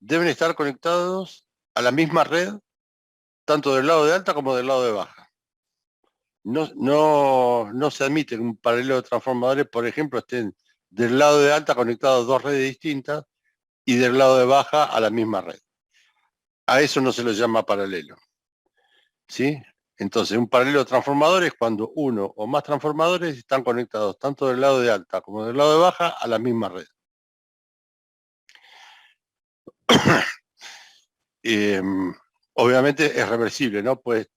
deben estar conectados a la misma red, tanto del lado de alta como del lado de baja. No se admite que un paralelo de transformadores, por ejemplo, estén del lado de alta conectados a dos redes distintas y del lado de baja a la misma red. A eso no se lo llama paralelo. ¿Sí? Entonces, un paralelo de transformadores es cuando uno o más transformadores están conectados tanto del lado de alta como del lado de baja a la misma red. Obviamente es reversible, ¿no? Pues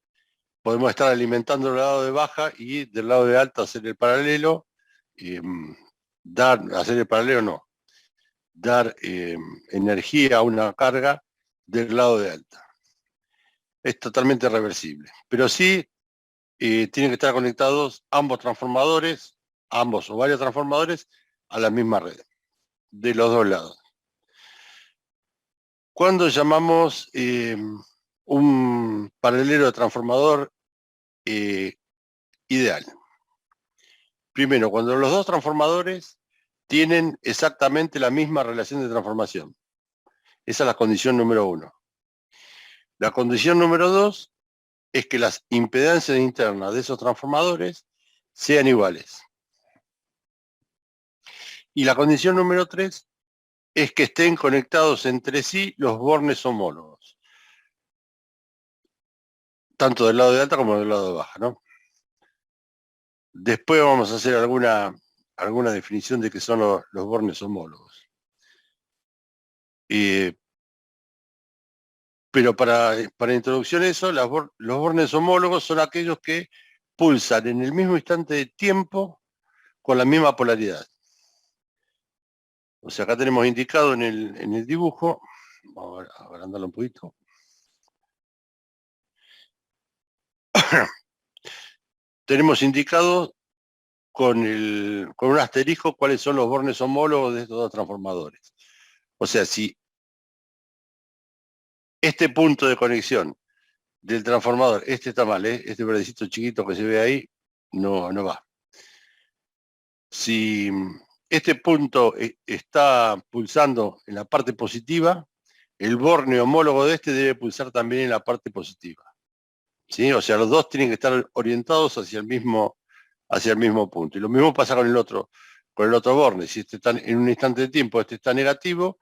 podemos estar alimentando el lado de baja y del lado de alta hacer el paralelo, hacer el paralelo no, dar energía a una carga del lado de alta. Es totalmente reversible, pero sí tienen que estar conectados ambos transformadores, ambos o varios transformadores, a la misma red, de los dos lados. Cuando llamamos un paralelo de transformador ideal? Primero, cuando los dos transformadores tienen exactamente la misma relación de transformación. Esa es la condición número 1. La condición número 2 es que las impedancias internas de esos transformadores sean iguales. Y la condición número 3 es que estén conectados entre sí los bornes homólogos, tanto del lado de alta como del lado de baja, ¿no? Después vamos a hacer alguna definición de qué son los bornes homólogos. Pero para introducción a eso, los bornes homólogos son aquellos que pulsan en el mismo instante de tiempo con la misma polaridad. O sea, acá tenemos indicado en el dibujo, vamos a agrandarlo un poquito. Tenemos indicado con un asterisco cuáles son los bornes homólogos de estos dos transformadores. O sea, si este punto de conexión del transformador, este está mal, este verdecito chiquito que se ve ahí, no va. Si este punto está pulsando en la parte positiva, el borne homólogo de este debe pulsar también en la parte positiva. ¿Sí? O sea, los dos tienen que estar orientados hacia el mismo punto. Y lo mismo pasa con el otro borne. Si este está en un instante de tiempo, este está negativo,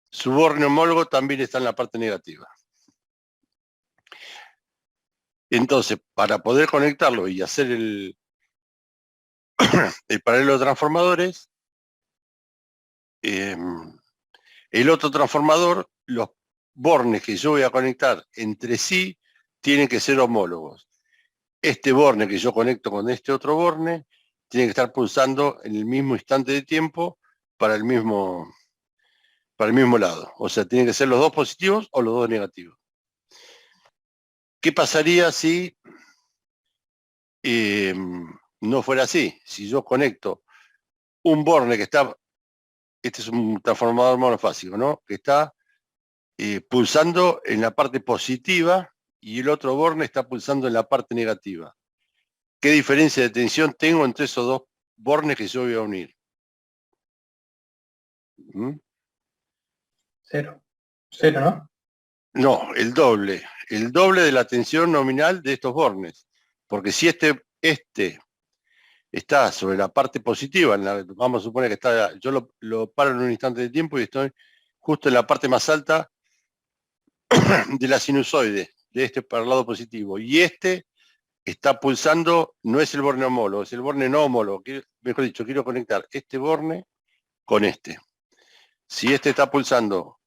su borne homólogo también está en la parte negativa. Entonces, para poder conectarlo y hacer el paralelo de transformadores, el otro transformador, los bornes que yo voy a conectar entre sí, tienen que ser homólogos. Este borne que yo conecto con este otro borne, tiene que estar pulsando en el mismo instante de tiempo para el mismo lado. O sea, tienen que ser los dos positivos o los dos negativos. ¿Qué pasaría si no fuera así? Si yo conecto un borne que está, este es un transformador monofásico, ¿no? Que está pulsando en la parte positiva y el otro borne está pulsando en la parte negativa. ¿Qué diferencia de tensión tengo entre esos dos bornes que yo voy a unir? Cero, ¿no? No, el doble de la tensión nominal de estos bornes. Porque si este está sobre la parte positiva, vamos a suponer que está, yo lo paro en un instante de tiempo y estoy justo en la parte más alta de la sinusoide, de este para el lado positivo. Y este está pulsando, no es el borne homólogo, es el borne no homólogo. Mejor dicho, quiero conectar este borne con este. Si este está pulsando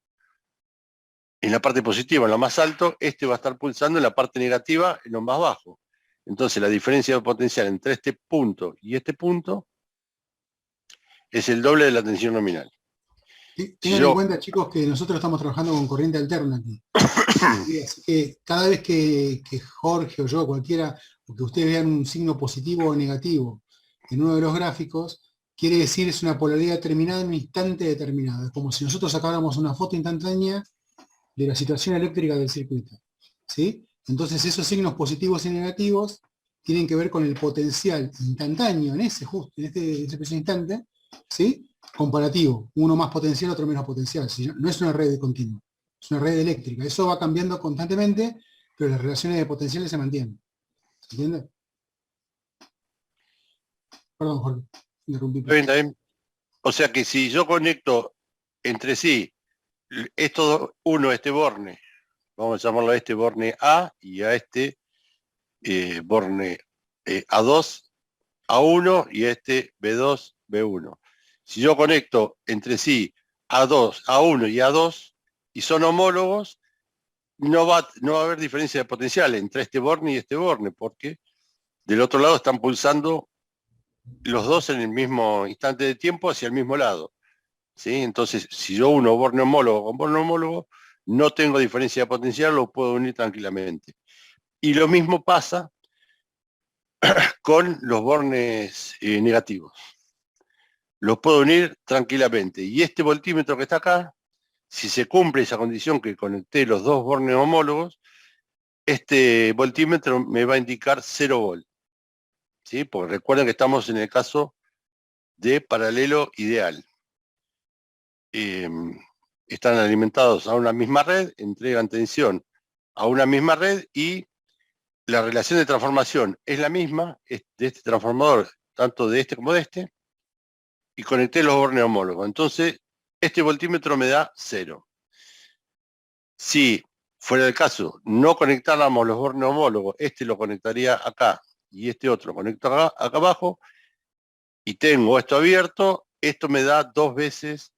en la parte positiva, en lo más alto, este va a estar pulsando en la parte negativa, en lo más bajo. Entonces la diferencia de potencial entre este punto y este punto es el doble de la tensión nominal. Tengan en cuenta, chicos, que nosotros estamos trabajando con corriente alterna aquí. Así que cada vez que Jorge o yo, cualquiera, o que ustedes vean un signo positivo o negativo en uno de los gráficos, quiere decir es una polaridad determinada en un instante determinado. Es como si nosotros sacáramos una foto instantánea de la situación eléctrica del circuito. ¿Sí? Entonces esos signos positivos y negativos tienen que ver con el potencial instantáneo en ese preciso instante ¿sí? Comparativo, uno más potencial, otro menos potencial. Si no, no es una red continua, es una red eléctrica. Eso va cambiando constantemente, pero las relaciones de potenciales se mantienen. ¿Se entiende? Perdón, Jorge, interrumpí. Está bien, está bien. O sea que si yo conecto entre sí este borne, vamos a llamarlo a este borne A y a este borne A2, A1 y a este B2, B1. Si yo conecto entre sí A2, A1 y A2 y son homólogos, no va a haber diferencia de potencial entre este borne y este borne, porque del otro lado están pulsando los dos en el mismo instante de tiempo hacia el mismo lado. ¿Sí? Entonces, si yo uno borne homólogo con borne homólogo, no tengo diferencia de potencial, lo puedo unir tranquilamente. Y lo mismo pasa con los bornes negativos. Los puedo unir tranquilamente. Y este voltímetro que está acá, si se cumple esa condición que conecté los dos bornes homólogos, este voltímetro me va a indicar 0 volt. ¿Sí? Porque recuerden que estamos en el caso de paralelo ideal. Están alimentados a una misma red, entregan tensión a una misma red y la relación de transformación es la misma de este transformador, tanto de este como de este, y conecté los bornes homólogos. Entonces, este voltímetro me da 0. Si fuera el caso, no conectáramos los bornes homólogos, este lo conectaría acá y este otro conecto acá abajo, y tengo esto abierto, esto me da 2 veces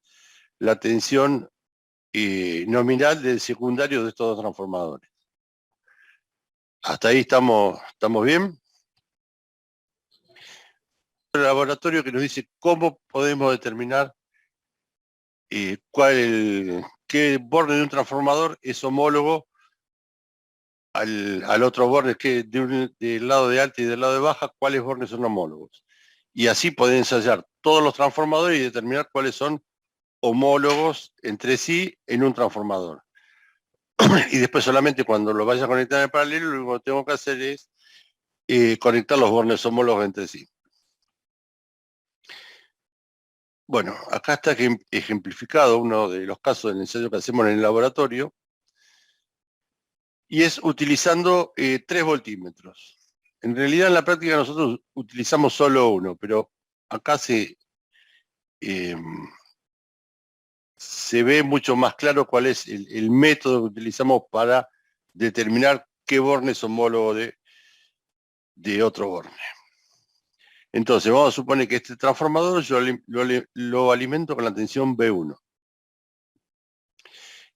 la tensión nominal del secundario de estos dos transformadores. Hasta ahí estamos bien. El laboratorio que nos dice cómo podemos determinar qué borne de un transformador es homólogo al otro borne, que del lado de alta y del lado de baja, cuáles bornes son homólogos. Y así poder ensayar todos los transformadores y determinar cuáles son homólogos entre sí en un transformador. Y después solamente cuando lo vaya a conectar en paralelo, lo único que tengo que hacer es conectar los bornes homólogos entre sí. Bueno, acá está ejemplificado uno de los casos del ensayo que hacemos en el laboratorio, y es utilizando 3 voltímetros. En realidad en la práctica nosotros utilizamos solo uno, pero acá se ve mucho más claro cuál es el método que utilizamos para determinar qué borne es homólogo de otro borne. Entonces vamos a suponer que este transformador yo lo alimento con la tensión B1.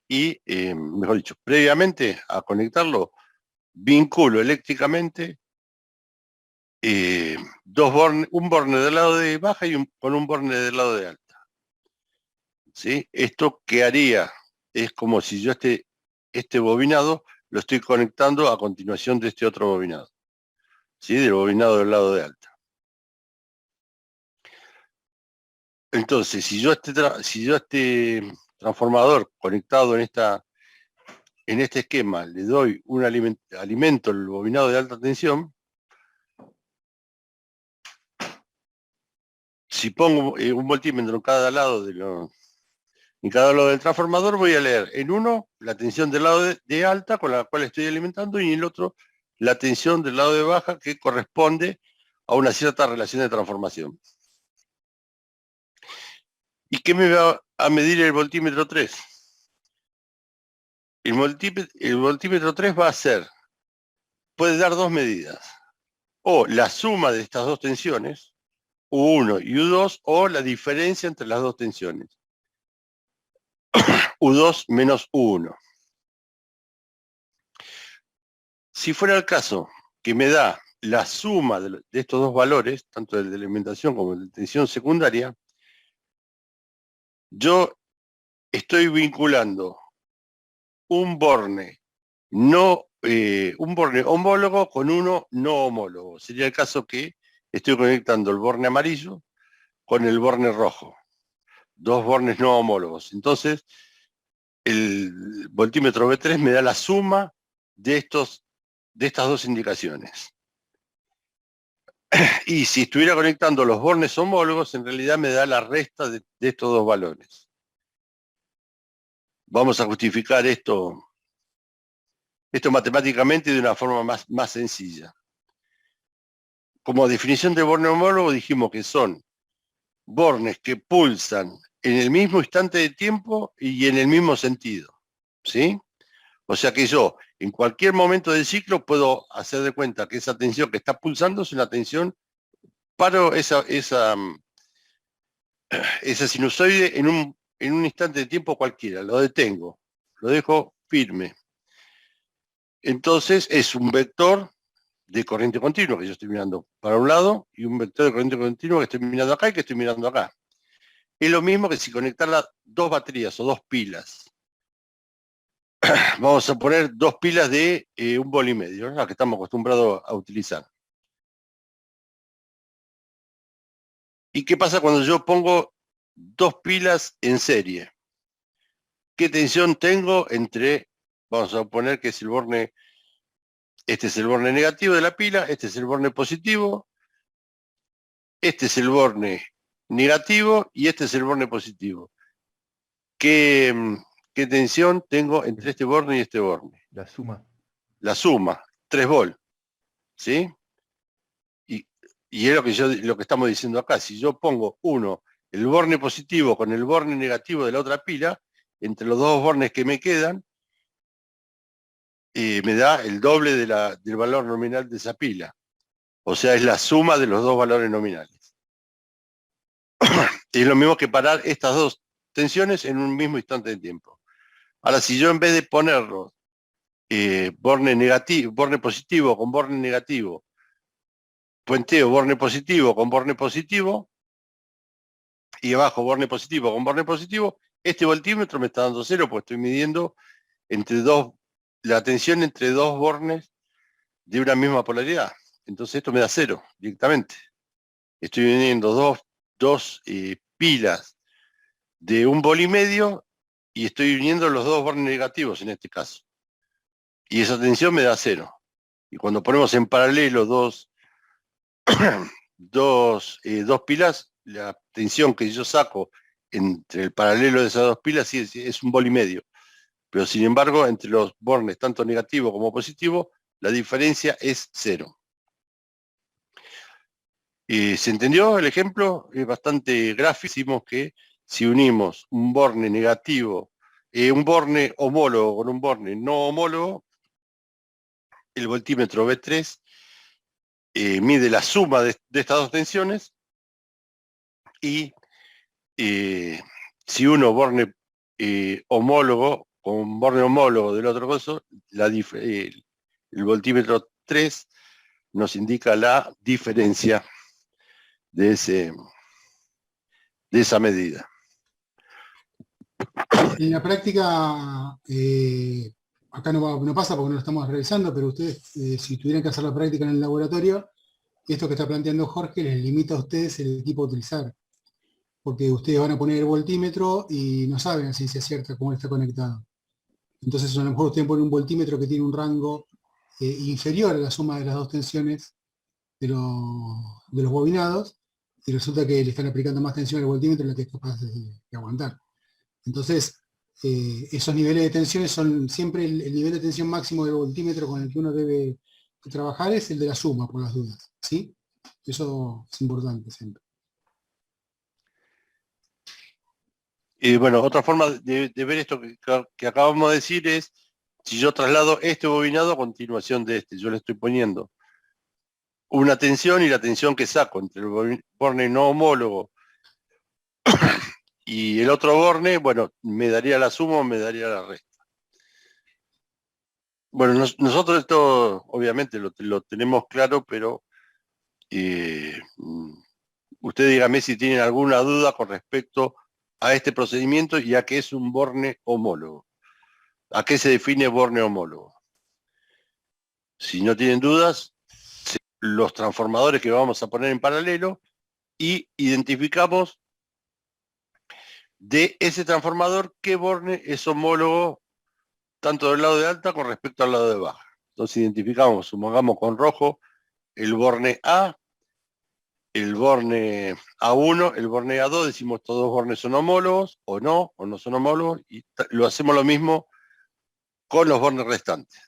Y, mejor dicho, previamente a conectarlo, vinculo eléctricamente un borne del lado de baja y con un borne del lado de alta. ¿Sí? Esto que haría es como si yo este bobinado lo estoy conectando a continuación de este otro bobinado. ¿Sí? Del bobinado del lado de alta. Entonces, si yo este transformador conectado en este esquema le doy un alimento el bobinado de alta tensión, si pongo un voltímetro en cada lado del transformador, voy a leer en uno la tensión del lado de alta con la cual estoy alimentando, y en el otro la tensión del lado de baja, que corresponde a una cierta relación de transformación. ¿Y qué me va a medir el voltímetro 3? El voltímetro 3 va a ser, puede dar 2 medidas, o la suma de estas dos tensiones, U1 y U2, o la diferencia entre las dos tensiones, U2 menos U1. Si fuera el caso que me da la suma de estos dos valores, tanto el de alimentación como el de tensión secundaria, yo estoy vinculando un borne homólogo con uno no homólogo. Sería el caso que estoy conectando el borne amarillo con el borne rojo, dos bornes no homólogos. Entonces, el voltímetro B3 me da la suma de estas dos indicaciones. Y si estuviera conectando los bornes homólogos, en realidad me da la resta de estos dos valores. Vamos a justificar esto matemáticamente de una forma más sencilla. Como definición de borne homólogo dijimos que son bornes que pulsan en el mismo instante de tiempo y en el mismo sentido, ¿sí? O sea que yo, en cualquier momento del ciclo, puedo hacer de cuenta que esa tensión que está pulsando es una tensión, paro esa sinusoide en un instante de tiempo cualquiera, lo detengo, lo dejo firme. Entonces es un vector de corriente continua que yo estoy mirando para un lado y un vector de corriente continua que estoy mirando acá y que estoy mirando acá. Es lo mismo que si conectara dos baterías o dos pilas. Vamos a poner dos pilas de 1,5 volts, ¿no? La que estamos acostumbrados a utilizar. ¿Y qué pasa cuando yo pongo dos pilas en serie? ¿Qué tensión tengo entre, vamos a poner que es el borne, este es el borne negativo de la pila, este es el borne positivo, este es el borne negativo y este es el borne positivo? ¿Qué tensión tengo entre este borne y este borne? La suma. La suma, 3 volts, ¿sí? Y es lo que estamos diciendo acá. Si yo pongo el borne positivo con el borne negativo de la otra pila, entre los dos bornes que me quedan, me da el doble del valor nominal de esa pila. O sea, es la suma de los dos valores nominales. Es lo mismo que parar estas dos tensiones en un mismo instante de tiempo. Ahora, si yo en vez de ponerlo borne positivo con borne negativo, puenteo borne positivo con borne positivo, y abajo borne positivo con borne positivo, este voltímetro me está dando 0 porque estoy midiendo la tensión entre dos bornes de una misma polaridad. Entonces esto me da 0 directamente. Estoy midiendo dos pilas de 1,5 volts y estoy uniendo los dos bornes negativos en este caso. Y esa tensión me da 0. Y cuando ponemos en paralelo dos pilas, la tensión que yo saco entre el paralelo de esas dos pilas sí es 1,5 volts. Pero sin embargo, entre los bornes, tanto negativo como positivo, la diferencia es 0. ¿Se entendió el ejemplo? Es bastante gráfico. Decimos que si unimos un borne negativo, un borne homólogo con un borne no homólogo, el voltímetro B3 mide la suma de estas dos tensiones y si uno borne homólogo con borne homólogo del otro coso, el voltímetro 3 nos indica la diferencia de esa medida. En la práctica, acá no pasa porque no lo estamos realizando, pero ustedes, si tuvieran que hacer la práctica en el laboratorio, esto que está planteando Jorge les limita a ustedes el equipo a utilizar. Porque ustedes van a poner el voltímetro y no saben a ciencia cierta cómo está conectado. Entonces a lo mejor ustedes ponen un voltímetro que tiene un rango inferior a la suma de las dos tensiones de los bobinados, y resulta que le están aplicando más tensión al voltímetro de la que es capaz de aguantar. Entonces, esos niveles de tensiones son siempre el nivel de tensión máximo del voltímetro con el que uno debe trabajar es el de la suma, por las dudas, ¿sí? Eso es importante siempre. Bueno, otra forma de ver esto que acabamos de decir es, si yo traslado este bobinado a continuación de este, yo le estoy poniendo una tensión y la tensión que saco entre el borne no homólogo y el otro borne, bueno, me daría la suma o me daría la resta. Bueno, nosotros esto obviamente lo tenemos claro, pero usted dígame si tienen alguna duda con respecto a este procedimiento y a qué es un borne homólogo. ¿A qué se define borne homólogo? Si no tienen dudas, los transformadores que vamos a poner en paralelo y identificamos de ese transformador qué borne es homólogo tanto del lado de alta con respecto al lado de baja. Entonces identificamos, supongamos con rojo, el borne A el borne A1, el borne A2, decimos estos dos bornes son homólogos, o no son homólogos, y lo hacemos lo mismo con los bornes restantes.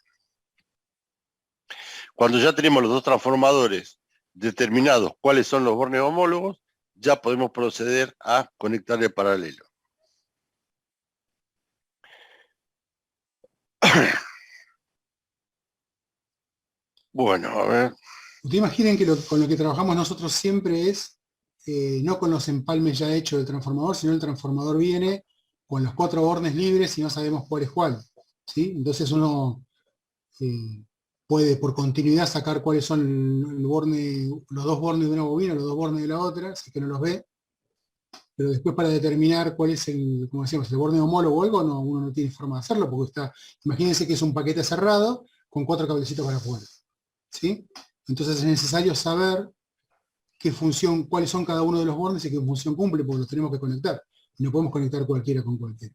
Cuando ya tenemos los dos transformadores determinados cuáles son los bornes homólogos, ya podemos proceder a conectar el paralelo. Bueno, a ver. Ustedes imaginen que con lo que trabajamos nosotros siempre es, no con los empalmes ya hechos del transformador, sino el transformador viene con los 4 bornes libres y no sabemos cuál es cuál, ¿sí? Entonces uno puede por continuidad sacar cuáles son los dos bornes de una bobina, los dos bornes de la otra, si es que no los ve, pero después para determinar cuál es como decíamos, el borne homólogo o algo, uno no tiene forma de hacerlo, porque imagínense que es un paquete cerrado con 4 cablecitos para afuera, ¿sí? Entonces es necesario saber cuáles son cada uno de los bornes y qué función cumple, porque los tenemos que conectar. Y no podemos conectar cualquiera con cualquiera.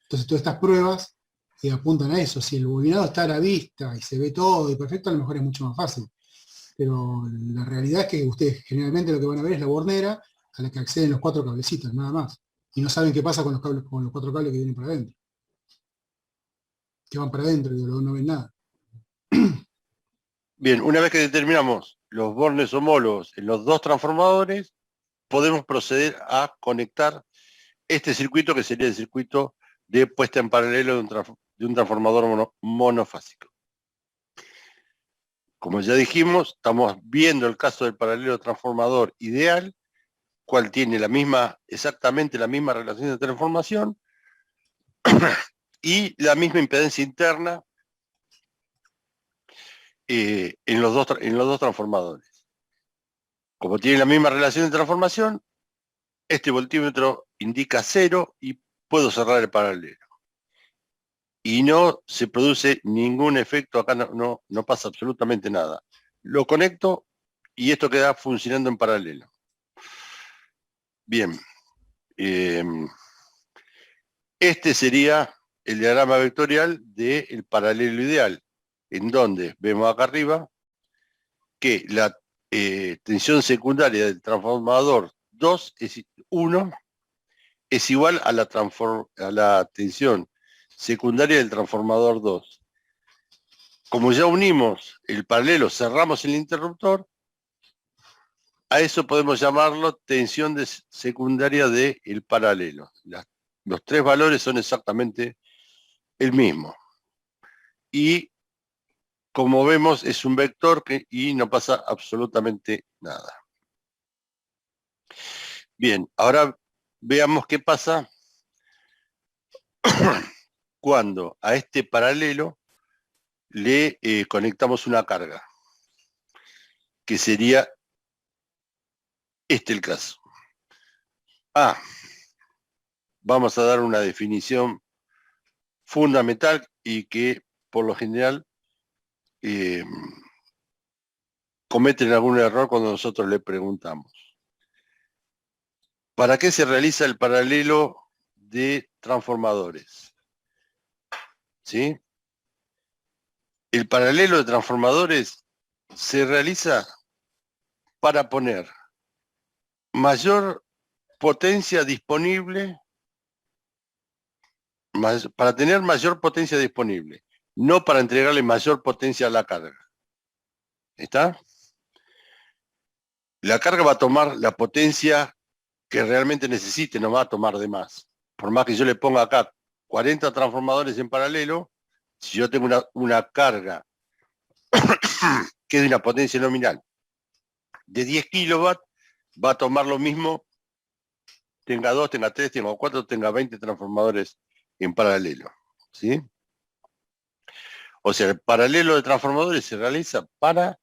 Entonces todas estas pruebas apuntan a eso. Si el bobinado está a la vista y se ve todo y perfecto, a lo mejor es mucho más fácil. Pero la realidad es que ustedes generalmente lo que van a ver es la bornera a la que acceden los 4 cablecitos, nada más. Y no saben qué pasa con los 4 cables que vienen para adentro. Que van para adentro y no ven nada. Bien, una vez que determinamos los bornes homólogos en los dos transformadores, podemos proceder a conectar este circuito, que sería el circuito de puesta en paralelo de un transformador monofásico. Como ya dijimos, estamos viendo el caso del paralelo transformador ideal, cual tiene exactamente la misma relación de transformación y la misma impedancia interna en los dos transformadores. Como tiene la misma relación de transformación, este voltímetro indica 0 y puedo cerrar el paralelo. Y no se produce ningún efecto, acá no pasa absolutamente nada. Lo conecto y esto queda funcionando en paralelo. Bien. Este sería el diagrama vectorial del paralelo ideal, en donde vemos acá arriba que la tensión secundaria del transformador 1 es igual a la tensión secundaria del transformador 2. Como ya unimos el paralelo, cerramos el interruptor, a eso podemos llamarlo tensión secundaria del paralelo. Los 3 valores son exactamente el mismo. Y como vemos es un vector y no pasa absolutamente nada. Bien, ahora veamos qué pasa cuando a este paralelo le conectamos una carga, que sería el caso. Vamos a dar una definición fundamental y que por lo general cometen algún error cuando nosotros le preguntamos. ¿Para qué se realiza el paralelo de transformadores? ¿Sí? El paralelo de transformadores se realiza para poner mayor potencia disponible, para tener mayor potencia disponible, no para entregarle mayor potencia a la carga. ¿Está? La carga va a tomar la potencia que realmente necesite, no va a tomar de más. Por más que yo le ponga acá 40 transformadores en paralelo, si yo tengo una carga que es de una potencia nominal de 10 kilowatts, va a tomar lo mismo, tenga 2, tenga 3, tenga 4, tenga 20 transformadores en paralelo. ¿Sí? O sea, el paralelo de transformadores se realiza para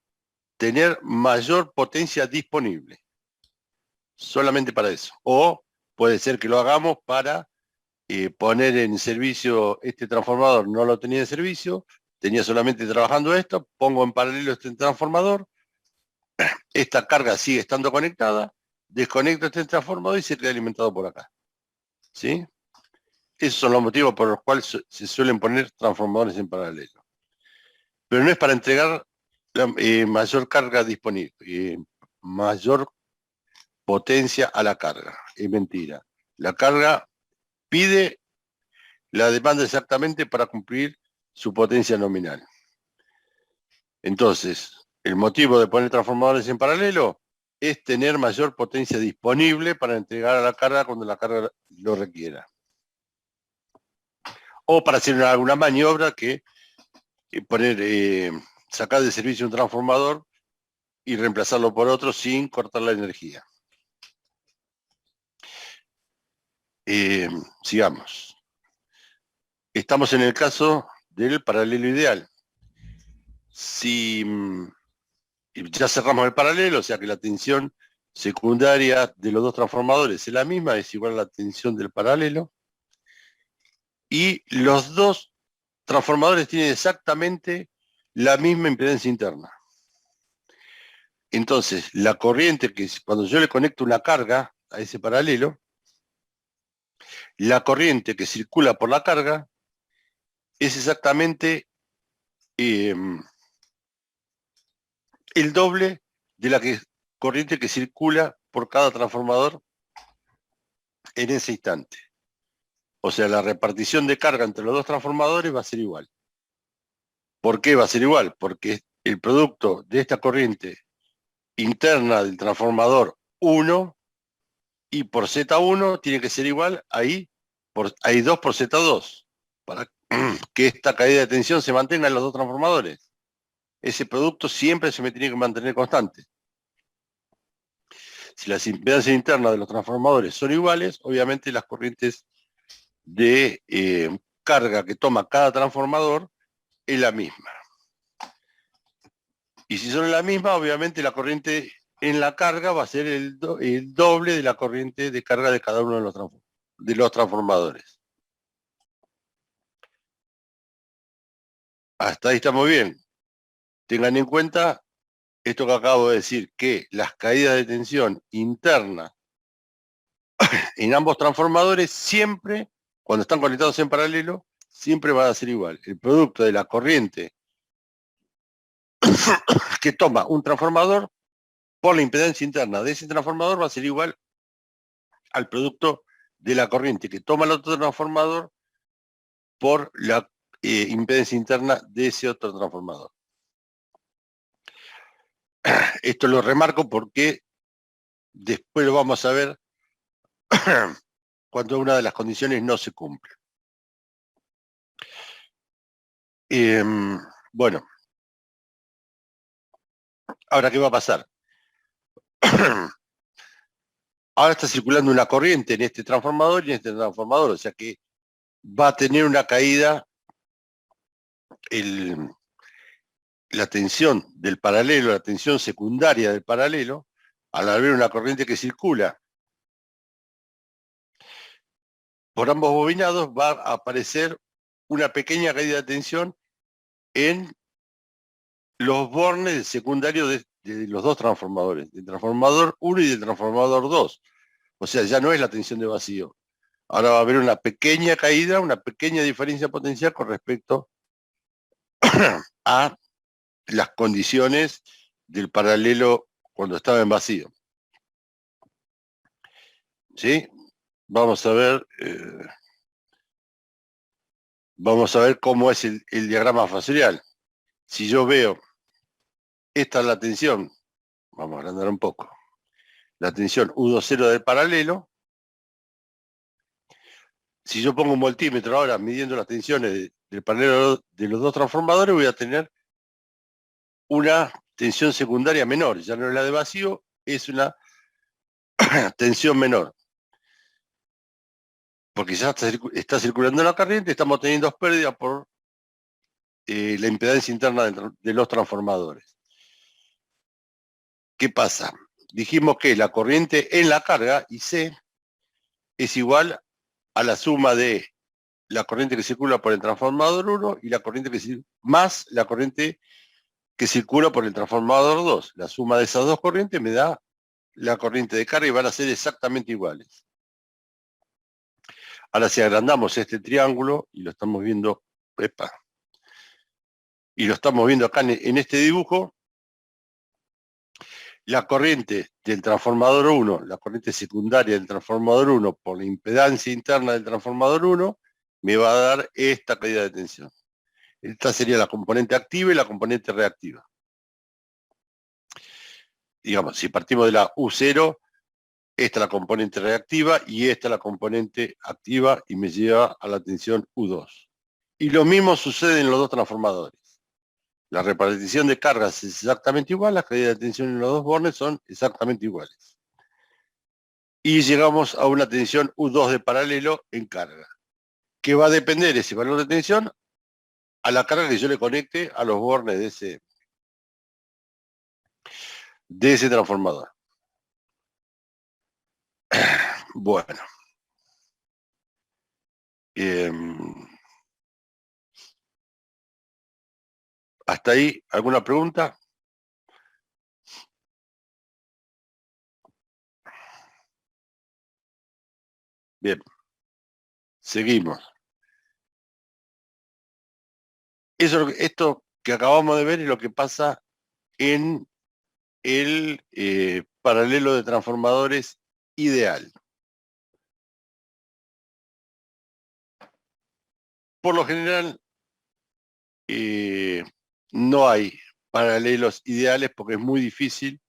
tener mayor potencia disponible. Solamente para eso. O puede ser que lo hagamos para poner en servicio este transformador. No lo tenía en servicio, tenía solamente trabajando esto, pongo en paralelo este transformador, esta carga sigue estando conectada, desconecto este transformador y se queda alimentado por acá. ¿Sí? Esos son los motivos por los cuales se suelen poner transformadores en paralelo. Pero no es para entregar la mayor carga disponible, mayor potencia a la carga. Es mentira. La carga pide la demanda exactamente para cumplir su potencia nominal. Entonces, el motivo de poner transformadores en paralelo es tener mayor potencia disponible para entregar a la carga cuando la carga lo requiera. O para hacer alguna maniobra que sacar de servicio un transformador y reemplazarlo por otro sin cortar la energía. Sigamos. Estamos en el caso del paralelo ideal. Si ya cerramos el paralelo, o sea que la tensión secundaria de los dos transformadores es la misma, es igual a la tensión del paralelo, y los dos transformadores tienen exactamente la misma impedancia interna. Entonces, la corriente que cuando yo le conecto una carga a ese paralelo, la corriente que circula por la carga es exactamente el doble de la corriente que circula por cada transformador en ese instante. O sea, la repartición de carga entre los dos transformadores va a ser igual. ¿Por qué va a ser igual? Porque el producto de esta corriente interna del transformador 1 y por Z1 tiene que ser igual ahí 2 por Z2, para que esta caída de tensión se mantenga en los dos transformadores. Ese producto siempre se me tiene que mantener constante. Si las impedancias internas de los transformadores son iguales, obviamente las corrientes de carga que toma cada transformador es la misma. Y si son la misma, obviamente la corriente en la carga va a ser el doble de la corriente de carga de cada uno de los transformadores. Hasta ahí estamos bien. Tengan en cuenta esto que acabo de decir, que las caídas de tensión interna en ambos transformadores siempre, cuando están conectados en paralelo, siempre van a ser igual. El producto de la corriente que toma un transformador por la impedancia interna de ese transformador va a ser igual al producto de la corriente que toma el otro transformador por la impedancia interna de ese otro transformador. Esto lo remarco porque después lo vamos a ver cuando una de las condiciones no se cumple. Bueno, ahora, ¿qué va a pasar? Ahora está circulando una corriente en este transformador y en este transformador, o sea que va a tener una caída la tensión del paralelo, la tensión secundaria del paralelo, al haber una corriente que circula por ambos bobinados, va a aparecer una pequeña caída de tensión en los bornes secundarios de los dos transformadores, del transformador 1 y del transformador 2. O sea, ya no es la tensión de vacío. Ahora va a haber una pequeña caída, una pequeña diferencia potencial con respecto a las condiciones del paralelo cuando estaba en vacío. ¿Sí? Vamos a ver cómo es el diagrama fasorial. Si yo veo, esta es la tensión, vamos a agrandar un poco, la tensión U20 del paralelo. Si yo pongo un voltímetro ahora midiendo las tensiones del paralelo de los dos transformadores, voy a tener una tensión secundaria menor, ya no es la de vacío, es una tensión menor. Porque ya está circulando la corriente, estamos teniendo pérdidas por la impedancia interna de los transformadores. ¿Qué pasa? Dijimos que la corriente en la carga, IC, es igual a la suma de la corriente que circula por el transformador 1 y la corriente más la corriente que circula por el transformador 2. La suma de esas dos corrientes me da la corriente de carga y van a ser exactamente iguales. Ahora si agrandamos este triángulo y lo estamos viendo, y lo estamos viendo acá en este dibujo, la corriente del transformador 1, la corriente secundaria del transformador 1 por la impedancia interna del transformador 1, me va a dar esta caída de tensión. Esta sería la componente activa y la componente reactiva. Digamos, si partimos de la U0, esta es la componente reactiva y esta es la componente activa y me lleva a la tensión U2. Y lo mismo sucede en los dos transformadores. La repartición de cargas es exactamente igual, las caídas de tensión en los dos bornes son exactamente iguales. Y llegamos a una tensión U2 de paralelo en carga, que va a depender ese valor de tensión a la carga que yo le conecte a los bornes de ese transformador. Bueno. ¿Hasta ahí alguna pregunta? Bien. Seguimos. Esto que acabamos de ver es lo que pasa en el paralelo de transformadores ideal. Por lo general, no hay paralelos ideales porque es muy difícil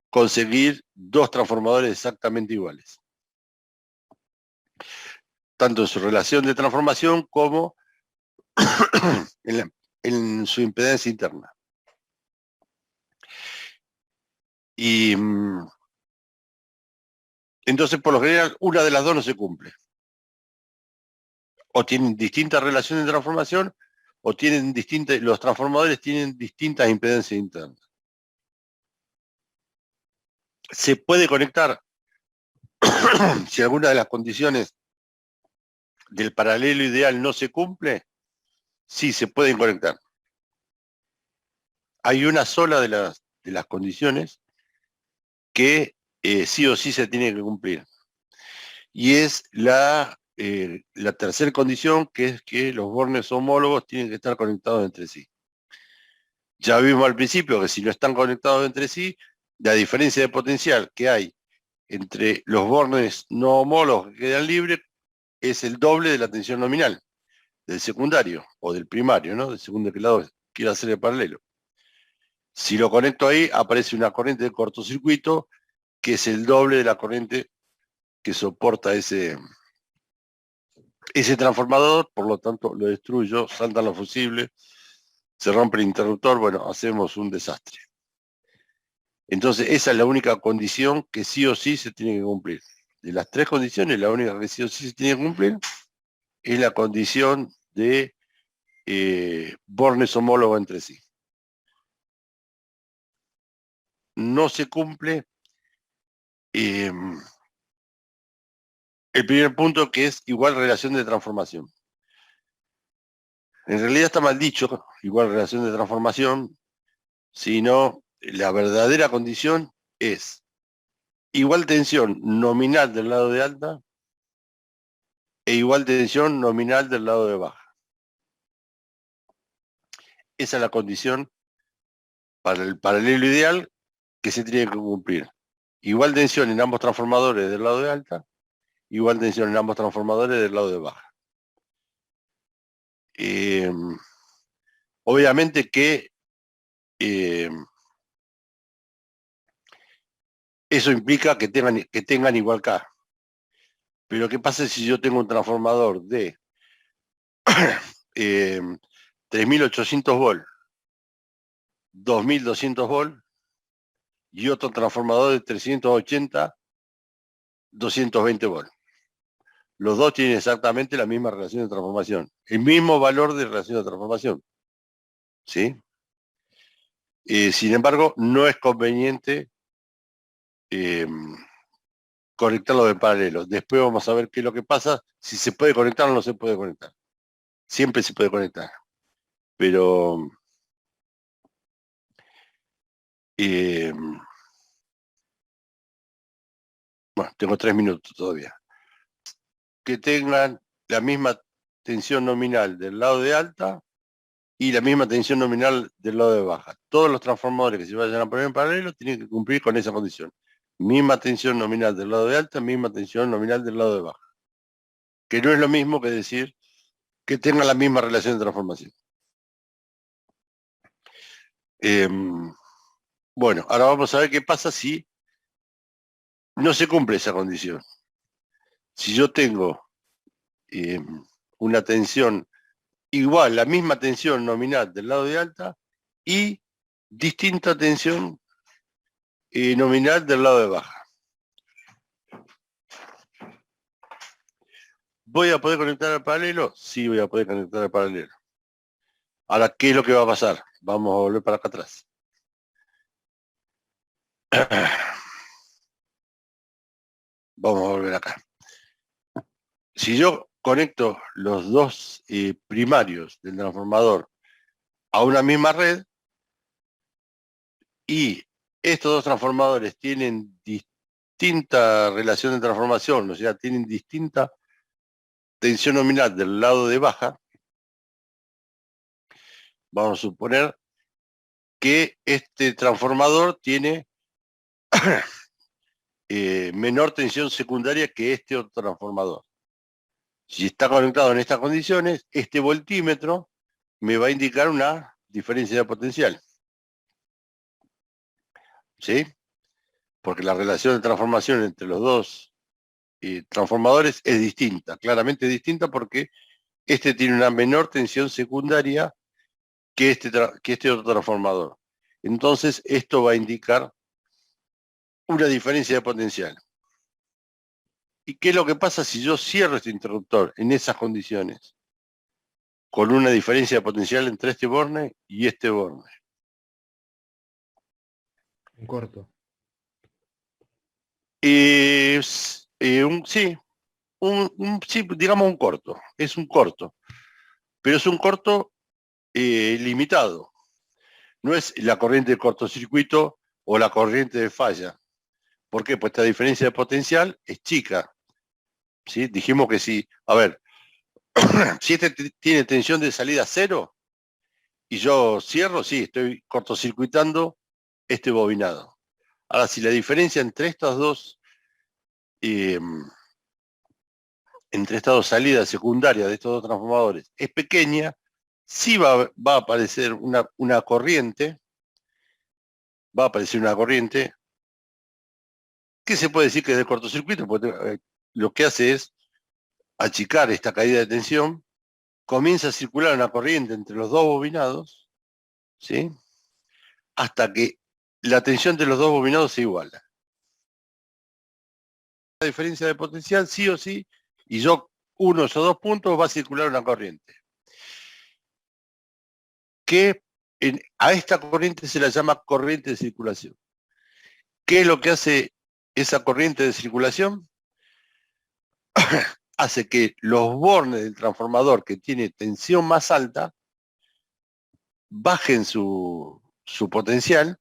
conseguir dos transformadores exactamente iguales. Tanto en su relación de transformación como en su impedancia interna. Y entonces, por lo general, una de las dos no se cumple. O tienen distintas relaciones de transformación, o tienen los transformadores tienen distintas impedancias internas. Se puede conectar si alguna de las condiciones del paralelo ideal no se cumple, sí se pueden conectar. Hay una sola de las condiciones que sí o sí se tiene que cumplir. Y es la tercera condición, que es que los bornes homólogos tienen que estar conectados entre sí. Ya vimos al principio que si no están conectados entre sí, la diferencia de potencial que hay entre los bornes no homólogos que quedan libres es el doble de la tensión nominal del secundario o del primario, ¿no? Del segundo que lado quiera hacer el paralelo. Si lo conecto ahí, aparece una corriente de cortocircuito que es el doble de la corriente que soporta ese transformador, por lo tanto lo destruyo, saltan los fusibles, se rompe el interruptor, bueno, hacemos un desastre. Entonces esa es la única condición que sí o sí se tiene que cumplir. De las tres condiciones, la única que sí o sí se tiene que cumplir es la condición de bornes homólogos entre sí. No se cumple el primer punto, que es igual relación de transformación. En realidad está mal dicho, igual relación de transformación, sino la verdadera condición es igual tensión nominal del lado de alta e igual tensión nominal del lado de baja. Esa es la condición para el paralelo ideal que se tiene que cumplir. Igual tensión en ambos transformadores del lado de alta, igual tensión en ambos transformadores del lado de baja. Obviamente que eso implica que tengan igual K. Pero ¿qué pasa si yo tengo un transformador de 3.800 volt, 2.200 volt y otro transformador de 380, 220 volt? Los dos tienen exactamente la misma relación de transformación, el mismo valor de relación de transformación. ¿Sí? Sin embargo, no es conveniente conectarlos de paralelo. Después vamos a ver qué es lo que pasa, si se puede conectar o no se puede conectar. Siempre se puede conectar. Pero bueno, tengo 3 minutos todavía. Que tengan la misma tensión nominal del lado de alta y la misma tensión nominal del lado de baja. Todos los transformadores que se vayan a poner en paralelo tienen que cumplir con esa condición. Misma tensión nominal del lado de alta, misma tensión nominal del lado de baja. Que no es lo mismo que decir que tengan la misma relación de transformación. Bueno, ahora vamos a ver qué pasa si no se cumple esa condición. Si yo tengo una tensión igual, la misma tensión nominal del lado de alta y distinta tensión nominal del lado de baja. ¿Voy a poder conectar al paralelo? Sí, voy a poder conectar al paralelo. Ahora, ¿qué es lo que va a pasar? Vamos a volver para acá atrás. Vamos a volver acá. Si yo conecto los dos primarios del transformador a una misma red y estos dos transformadores tienen distinta relación de transformación, o sea, tienen distinta tensión nominal del lado de baja, vamos a suponer que este transformador tiene menor tensión secundaria que este otro transformador. Si está conectado en estas condiciones, este voltímetro me va a indicar una diferencia de potencial. ¿Sí? Porque la relación de transformación entre los dos transformadores es distinta, claramente distinta, porque este tiene una menor tensión secundaria que este otro transformador. Entonces, esto va a indicar una diferencia de potencial. ¿Y qué es lo que pasa si yo cierro este interruptor en esas condiciones? Con una diferencia de potencial entre este borne y este borne. Un corto. Sí, sí, digamos un corto. Es un corto. Pero es un corto limitado. No es la corriente de cortocircuito o la corriente de falla. ¿Por qué? Pues esta diferencia de potencial es chica. ¿Sí? Dijimos que si, a ver, si este tiene tensión de salida 0 y yo cierro, sí, estoy cortocircuitando este bobinado. Ahora, si la diferencia entre estas dos salidas secundarias de estos dos transformadores es pequeña, sí va a aparecer una corriente, que se puede decir que es de cortocircuito, porque lo que hace es achicar esta caída de tensión, comienza a circular una corriente entre los dos bobinados, ¿sí? Hasta que la tensión de los dos bobinados se iguala. La diferencia de potencial, sí o sí, y yo uno de esos dos puntos va a circular una corriente. Que a esta corriente se la llama corriente de circulación. ¿Qué es lo que hace esa corriente de circulación? Hace que los bornes del transformador que tiene tensión más alta bajen su potencial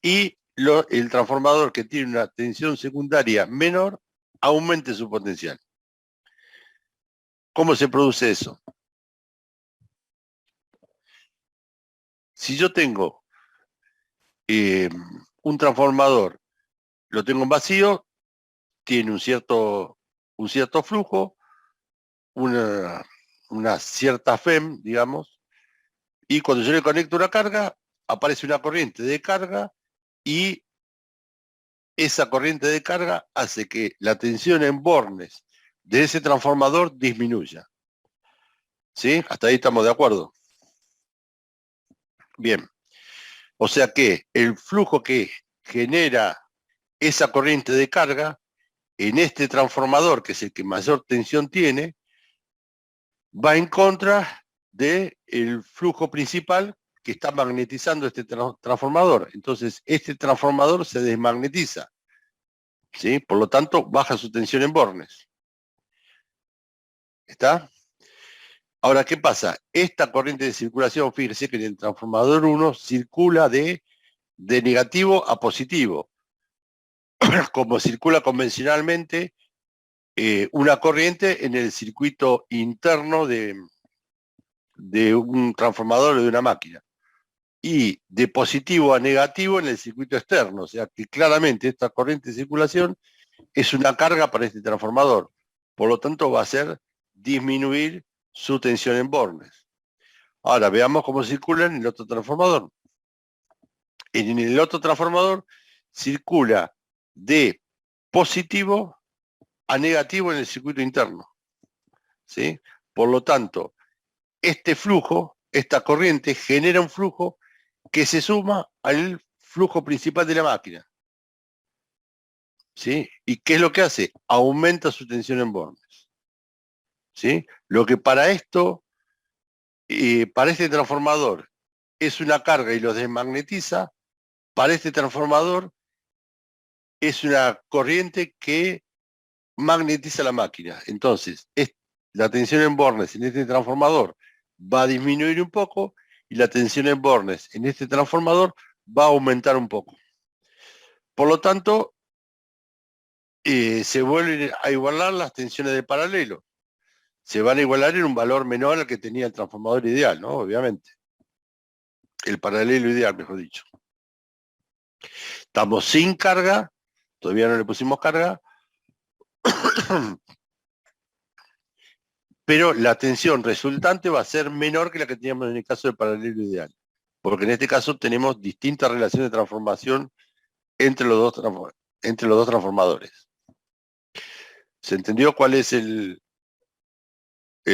y el transformador que tiene una tensión secundaria menor aumente su potencial. ¿Cómo se produce eso? Si yo tengo un transformador, lo tengo en vacío, tiene un cierto flujo, una cierta FEM, digamos, y cuando yo le conecto una carga, aparece una corriente de carga y esa corriente de carga hace que la tensión en bornes de ese transformador disminuya. ¿Sí? Hasta ahí estamos de acuerdo. Bien. O sea que el flujo que genera esa corriente de carga en este transformador, que es el que mayor tensión tiene, va en contra del flujo principal que está magnetizando este transformador. Entonces, este transformador se desmagnetiza, ¿sí? Por lo tanto, baja su tensión en bornes. ¿Está? Ahora, ¿qué pasa? Esta corriente de circulación, fíjese que en el transformador 1 circula de negativo a positivo, como circula convencionalmente una corriente en el circuito interno de de un transformador o de una máquina. Y de positivo a negativo en el circuito externo. O sea que claramente esta corriente de circulación es una carga para este transformador. Por lo tanto, va a hacer disminuir su tensión en bornes. Ahora, veamos cómo circula en el otro transformador. En el otro transformador circula de positivo a negativo en el circuito interno. ¿Sí? Por lo tanto, este flujo, esta corriente, genera un flujo que se suma al flujo principal de la máquina. ¿Sí? ¿Y qué es lo que hace? Aumenta su tensión en bornes. ¿Sí? Lo que para esto, para este transformador, es una carga y lo desmagnetiza, para este transformador es una corriente que magnetiza la máquina. Entonces, la tensión en bornes en este transformador va a disminuir un poco y la tensión en bornes en este transformador va a aumentar un poco. Por lo tanto, se vuelven a igualar las tensiones de paralelo. Se van a igualar en un valor menor al que tenía el transformador ideal, ¿no? Obviamente. El paralelo ideal, mejor dicho. Estamos sin carga, todavía no le pusimos carga, pero la tensión resultante va a ser menor que la que teníamos en el caso del paralelo ideal. Porque en este caso tenemos distintas relaciones de transformación entre los dos transformadores. ¿Se entendió cuál es el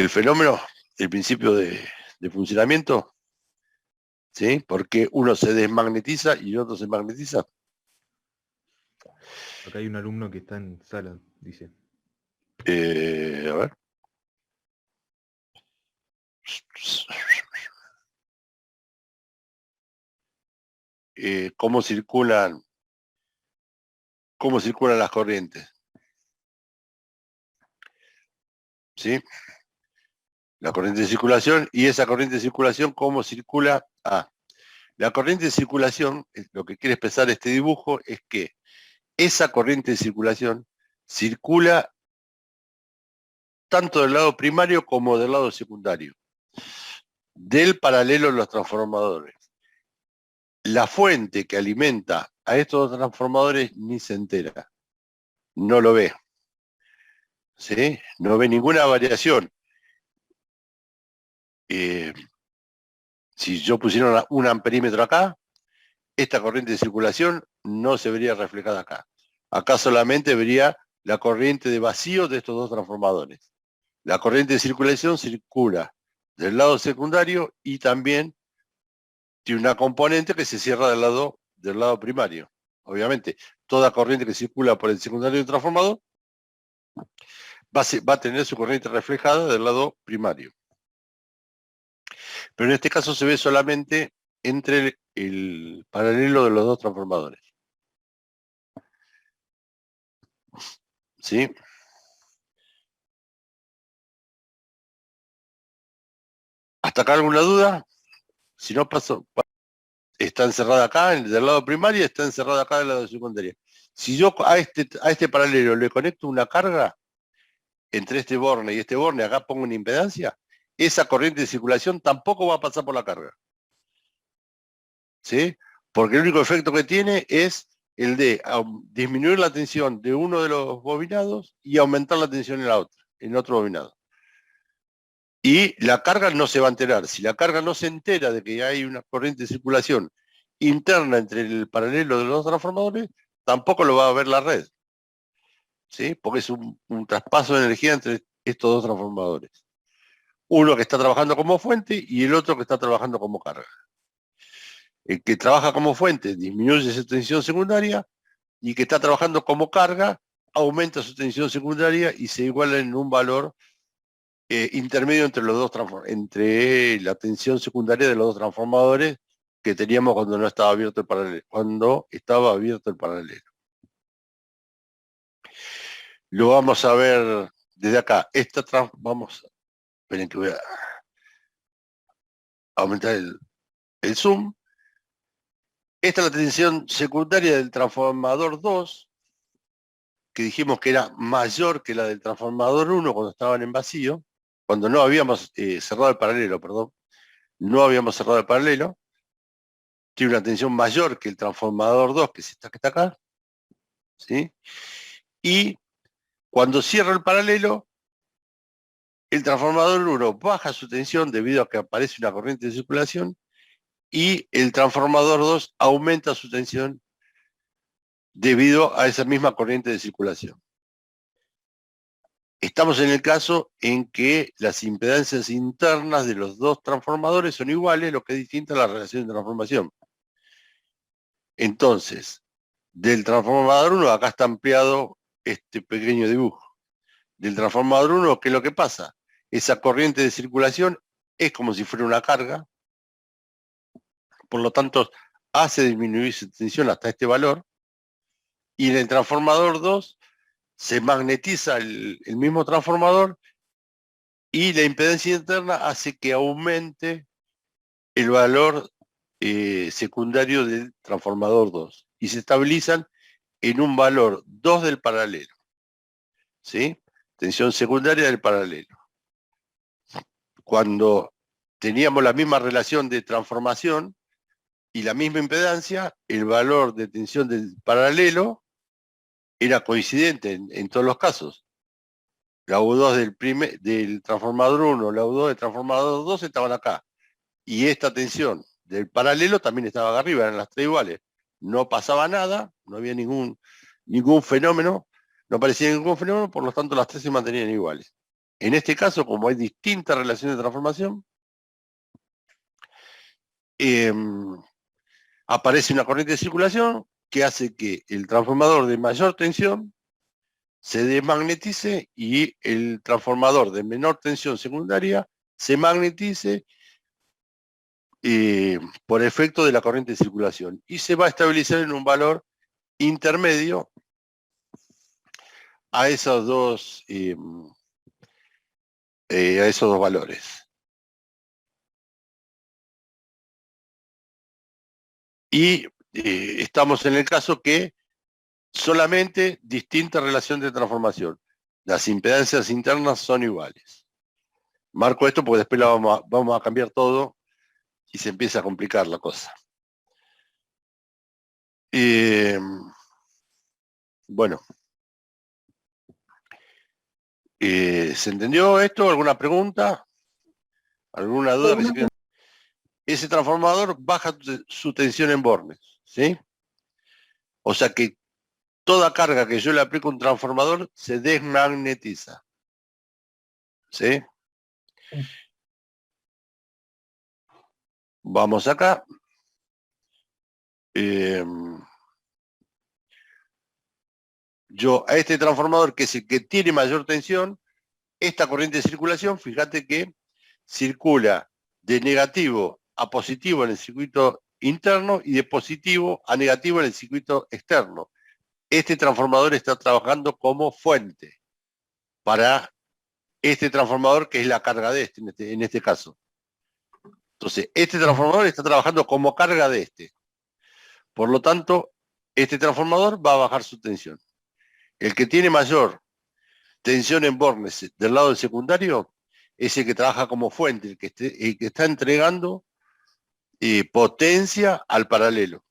fenómeno, el principio de funcionamiento? ¿Sí? Porque uno se desmagnetiza y el otro se magnetiza. Acá hay un alumno que está en sala, dice. A ver. ¿Cómo circulan las corrientes? ¿Sí? La corriente de circulación, y esa corriente de circulación, ¿cómo circula? La corriente de circulación, lo que quiere expresar este dibujo es que esa corriente de circulación circula tanto del lado primario como del lado secundario, del paralelo de los transformadores. La fuente que alimenta a estos dos transformadores ni se entera, no lo ve, ¿sí? No ve ninguna variación. Si yo pusiera un amperímetro acá, esta corriente de circulación no se vería reflejada acá. Acá solamente vería la corriente de vacío de estos dos transformadores. La corriente de circulación circula del lado secundario y también tiene una componente que se cierra del lado primario. Obviamente, toda corriente que circula por el secundario de un transformador va a tener su corriente reflejada del lado primario. Pero en este caso se ve solamente entre el paralelo de los dos transformadores. ¿Sí? ¿Hasta acá alguna duda? Si no, está encerrada acá, del lado primario, está encerrada acá del lado secundario. Si yo a este paralelo le conecto una carga entre este borne y este borne, acá pongo una impedancia, esa corriente de circulación tampoco va a pasar por la carga. ¿Sí? Porque el único efecto que tiene es el de disminuir la tensión de uno de los bobinados y aumentar la tensión en otro bobinado. Y la carga no se va a enterar. Si la carga no se entera de que hay una corriente de circulación interna entre el paralelo de los dos transformadores, tampoco lo va a ver la red. ¿Sí? Porque es un traspaso de energía entre estos dos transformadores. Uno que está trabajando como fuente y el otro que está trabajando como carga. El que trabaja como fuente disminuye su tensión secundaria y el que está trabajando como carga aumenta su tensión secundaria y se iguala en un valor intermedio entre los dos entre la tensión secundaria de los dos transformadores que teníamos cuando no estaba abierto el paralelo, cuando estaba abierto el paralelo. Lo vamos a ver desde acá. Esperen que voy a aumentar el zoom. Esta es la tensión secundaria del transformador 2, que dijimos que era mayor que la del transformador 1 cuando estaban en vacío, cuando no habíamos cerrado el paralelo, perdón, no habíamos cerrado el paralelo, tiene una tensión mayor que el transformador 2, que está acá, ¿sí? Y cuando cierra el paralelo, el transformador 1 baja su tensión debido a que aparece una corriente de circulación y el transformador 2 aumenta su tensión debido a esa misma corriente de circulación. Estamos en el caso en que las impedancias internas de los dos transformadores son iguales, lo que es distinto a la relación de transformación. Entonces, del transformador 1, acá está ampliado este pequeño dibujo. Del transformador 1, ¿qué es lo que pasa? Esa corriente de circulación es como si fuera una carga, por lo tanto, hace disminuir su tensión hasta este valor, y en el transformador 2 se magnetiza el mismo transformador y la impedancia interna hace que aumente el valor secundario del transformador 2 y se estabilizan en un valor 2 del paralelo, ¿sí? Tensión secundaria del paralelo. Cuando teníamos la misma relación de transformación y la misma impedancia, el valor de tensión del paralelo era coincidente en todos los casos. La U2 del transformador 1, la U2 del transformador 2 estaban acá. Y esta tensión del paralelo también estaba acá arriba, eran las tres iguales. No pasaba nada, no había ningún fenómeno, no aparecía ningún fenómeno, por lo tanto las tres se mantenían iguales. En este caso, como hay distintas relaciones de transformación, aparece una corriente de circulación que hace que el transformador de mayor tensión se desmagnetice y el transformador de menor tensión secundaria se magnetice por efecto de la corriente de circulación y se va a estabilizar en un valor intermedio a esos dos valores. Y estamos en el caso que solamente distinta relación de transformación. Las impedancias internas son iguales. Marco esto porque después vamos a cambiar todo y se empieza a complicar la cosa. Bueno. ¿Se entendió esto? ¿Alguna pregunta? ¿Alguna duda que se quede? Ese transformador baja su tensión en bornes, ¿sí? O sea que toda carga que yo le aplico a un transformador se desmagnetiza, ¿sí? Vamos acá. Yo a este transformador, que es el que tiene mayor tensión, esta corriente de circulación, fíjate que circula de negativo a positivo en el circuito interno y de positivo a negativo en el circuito externo. Este transformador está trabajando como fuente para este transformador que es la carga de en este caso. Entonces, este transformador está trabajando como carga de este. Por lo tanto, este transformador va a bajar su tensión. El que tiene mayor tensión en bornes del lado del secundario es el que trabaja como fuente, el que está entregando potencia al paralelo.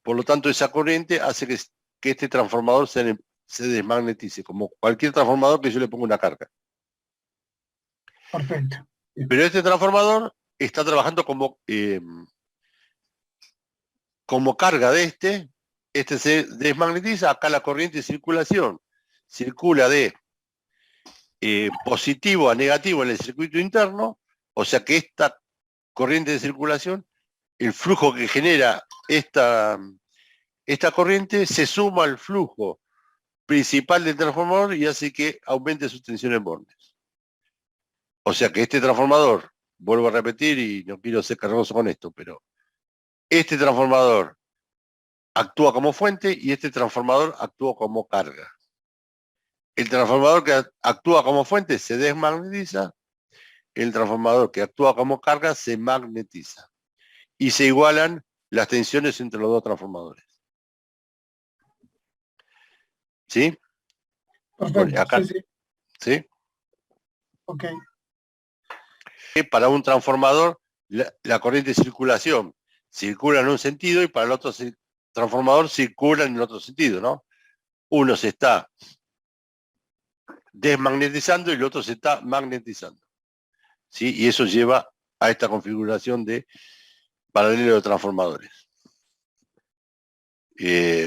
Por lo tanto, esa corriente hace que este transformador se desmagnetice, como cualquier transformador que yo le ponga una carga. Perfecto. Pero este transformador está trabajando como carga de este se desmagnetiza, acá la corriente de circulación circula de positivo a negativo en el circuito interno, o sea que esta corriente de circulación, el flujo que genera esta corriente se suma al flujo principal del transformador y hace que aumente su tensión en bornes. O sea que este transformador, vuelvo a repetir y no quiero ser cargoso con esto, pero este transformador actúa como fuente y este transformador actúa como carga. El transformador que actúa como fuente se desmagnetiza, el transformador que actúa como carga se magnetiza. Y se igualan las tensiones entre los dos transformadores. ¿Sí? Perfecto, Bueno, acá, sí. ¿sí? Ok. para un transformador la corriente de circulación circula en un sentido y para el otro transformador circula en otro sentido, ¿no? Uno se está desmagnetizando y el otro se está magnetizando, ¿sí? Y eso lleva a esta configuración de paralelo de transformadores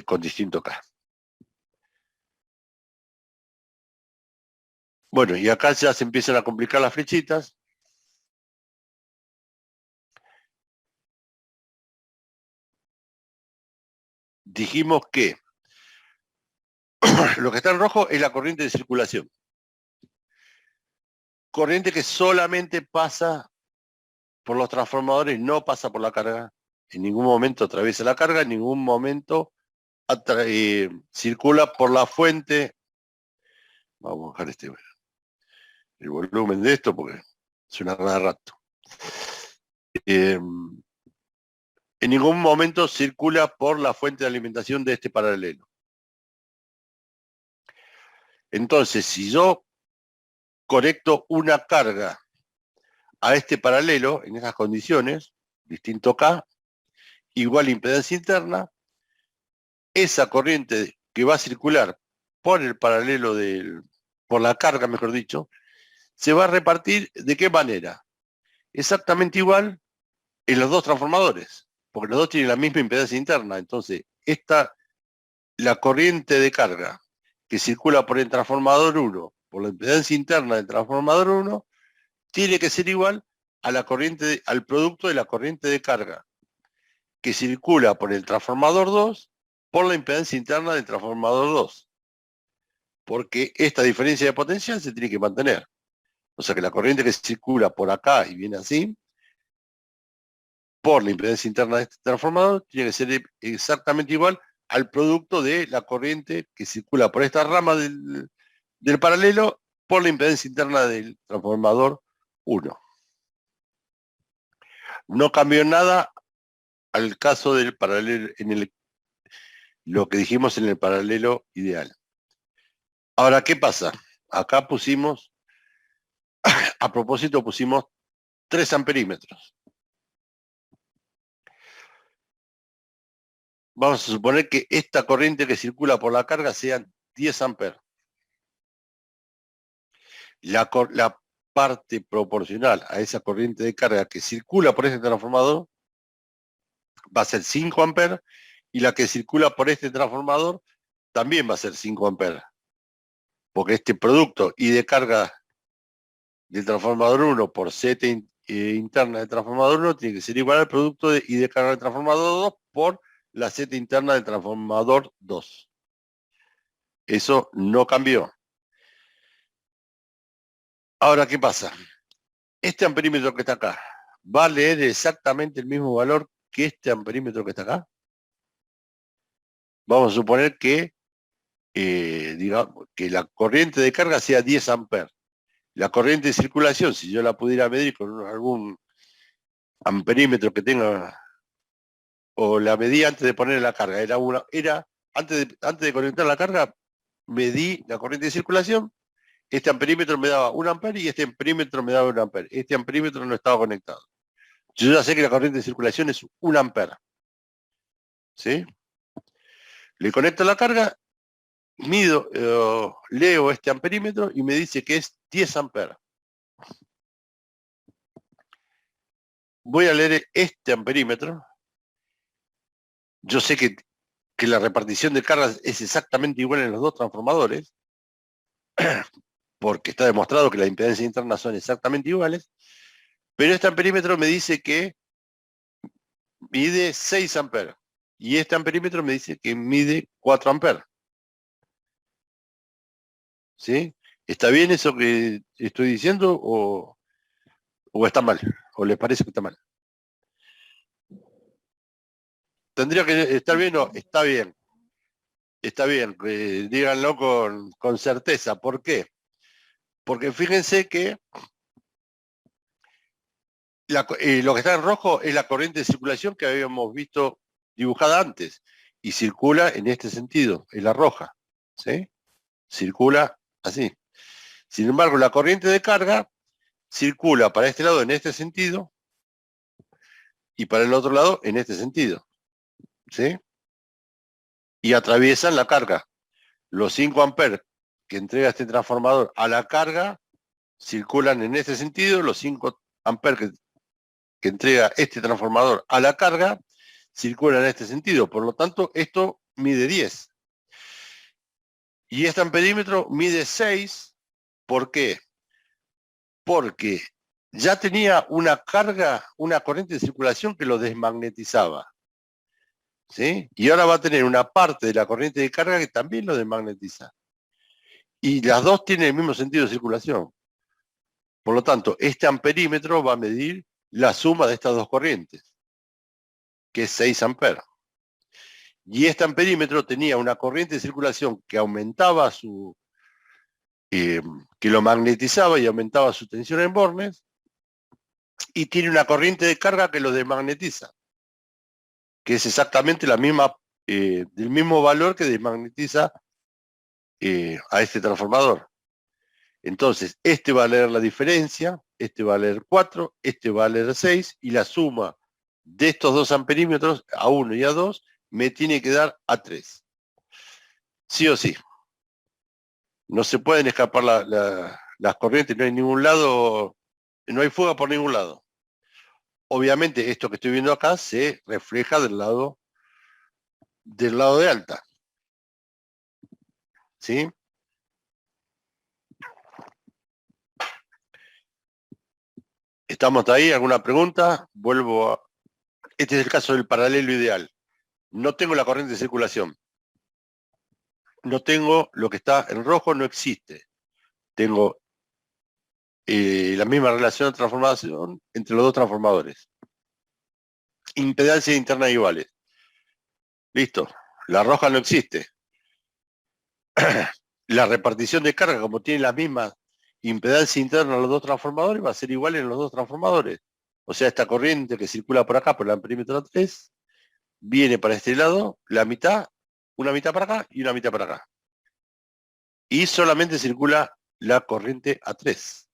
con distinto K. Bueno, y acá ya se empiezan a complicar las flechitas. Dijimos que lo que está en rojo es la corriente de circulación. Corriente que solamente pasa por los transformadores, no pasa por la carga. En ningún momento atraviesa la carga, en ningún momento circula por la fuente. Vamos a bajar el volumen de esto porque suena cada rato. En ningún momento circula por la fuente de alimentación de este paralelo. Entonces, si yo conecto una carga a este paralelo, en esas condiciones, distinto K, igual impedancia interna, esa corriente que va a circular por el paralelo por la carga, mejor dicho, se va a repartir ¿de qué manera? Exactamente igual en los dos transformadores, porque los dos tienen la misma impedancia interna. Entonces, la corriente de carga que circula por el transformador 1, por la impedancia interna del transformador 1, tiene que ser igual a la corriente, al producto de la corriente de carga que circula por el transformador 2 por la impedancia interna del transformador 2. Porque esta diferencia de potencial se tiene que mantener. O sea que la corriente que circula por acá y viene así, por la impedancia interna de este transformador, tiene que ser exactamente igual al producto de la corriente que circula por esta rama del paralelo por la impedancia interna del transformador 1. No cambió nada al caso del paralelo, lo que dijimos en el paralelo ideal. Ahora, ¿qué pasa? Acá pusimos, a propósito pusimos 3 amperímetros. Vamos a suponer que esta corriente que circula por la carga sean 10 amperes. La parte proporcional a esa corriente de carga que circula por este transformador va a ser 5 amperes y la que circula por este transformador también va a ser 5 amperes. Porque este producto I de carga del transformador 1 por Z interna del transformador 1 tiene que ser igual al producto de I de carga del transformador 2 por la Z interna del transformador 2. Eso no cambió. Ahora, ¿qué pasa? Este amperímetro que está acá, ¿va a leer exactamente el mismo valor que este amperímetro que está acá? Vamos a suponer que, digamos, que la corriente de carga sea 10 amperes. La corriente de circulación, si yo la pudiera medir con algún amperímetro que tenga, o la medí antes de poner la carga, antes de conectar la carga, medí la corriente de circulación. Este amperímetro me daba 1 amper y este amperímetro me daba 1 amper. Este amperímetro no estaba conectado. Yo ya sé que la corriente de circulación es 1 amper. ¿Sí? Le conecto la carga, mido, leo este amperímetro y me dice que es 10 amperes. Voy a leer este amperímetro. Yo sé que la repartición de cargas es exactamente igual en los dos transformadores, porque está demostrado que las impedancias internas son exactamente iguales, pero este amperímetro me dice que mide 6 amperes, y este amperímetro me dice que mide 4 amperes. ¿Sí? ¿Está bien eso que estoy diciendo o está mal? ¿O les parece que está mal? ¿Tendría que estar bien o está bien? Está bien, díganlo con certeza. ¿Por qué? Porque fíjense que lo que está en rojo es la corriente de circulación que habíamos visto dibujada antes y circula en este sentido, es la roja, ¿sí? Circula así. Sin embargo, la corriente de carga circula para este lado en este sentido y para el otro lado en este sentido. ¿Sí? Y atraviesan la carga. Los 5 amperes que entrega este transformador a la carga circulan en este sentido, los 5 amperes que entrega este transformador a la carga circulan en este sentido. Por lo tanto, esto mide 10. Y este amperímetro mide 6. ¿Por qué? Porque ya tenía una carga, una corriente de circulación que lo desmagnetizaba. ¿Sí? Y ahora va a tener una parte de la corriente de carga que también lo desmagnetiza. Y las dos tienen el mismo sentido de circulación. Por lo tanto, este amperímetro va a medir la suma de estas dos corrientes, que es 6 amperes. Y este amperímetro tenía una corriente de circulación que aumentaba que lo magnetizaba y aumentaba su tensión en bornes, y tiene una corriente de carga que lo desmagnetiza, que es exactamente la misma, del mismo valor que desmagnetiza a este transformador. Entonces, este va a leer la diferencia, este va a leer 4, este va a leer 6, y la suma de estos dos amperímetros, a 1 y a 2, me tiene que dar a 3. Sí o sí. No se pueden escapar las corrientes, no hay ningún lado, no hay fuga por ningún lado. Obviamente, esto que estoy viendo acá se refleja del lado de alta. ¿Sí? ¿Estamos hasta ahí? ¿Alguna pregunta? Vuelvo a... Este es el caso del paralelo ideal. No tengo la corriente de circulación. No tengo lo que está en rojo, no existe. Tengo la misma relación de transformación entre los dos transformadores. Impedancias internas iguales. Listo. La roja no existe. La repartición de carga, como tiene la misma impedancia interna en los dos transformadores, va a ser igual en los dos transformadores. O sea, esta corriente que circula por acá, por el amperímetro 3, viene para este lado, la mitad, una mitad para acá y una mitad para acá. Y solamente circula la corriente A3.